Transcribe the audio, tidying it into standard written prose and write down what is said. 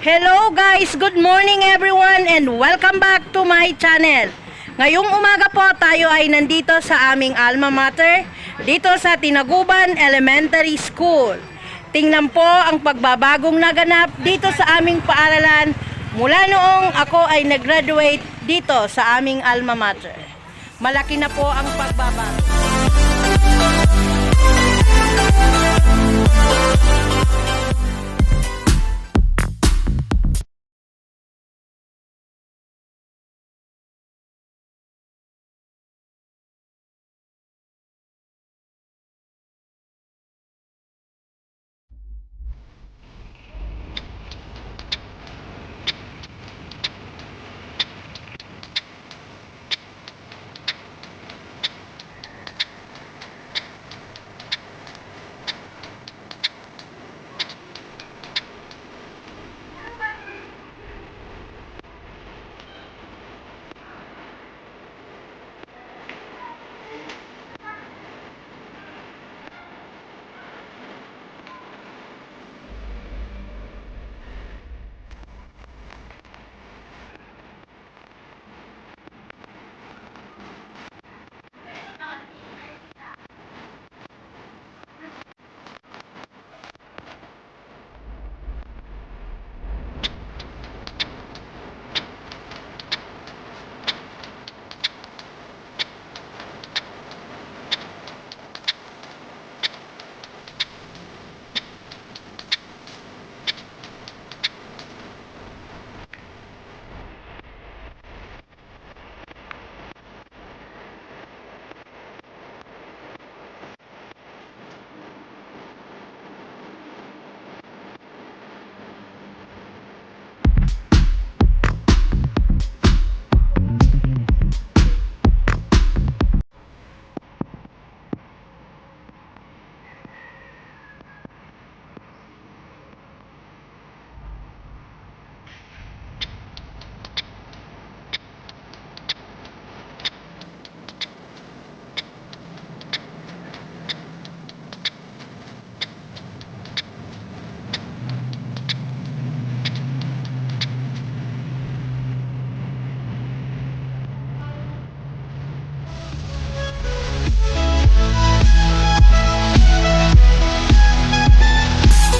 Hello guys, good morning everyone and welcome back to my channel. Ngayong umaga po tayo ay nandito sa aming alma mater, dito sa Tinaguban Elementary School. Tingnan po ang pagbabagong naganap dito sa aming paaralan mula noong ako ay nag-graduate dito sa aming alma mater. Malaki na po ang pagbabago.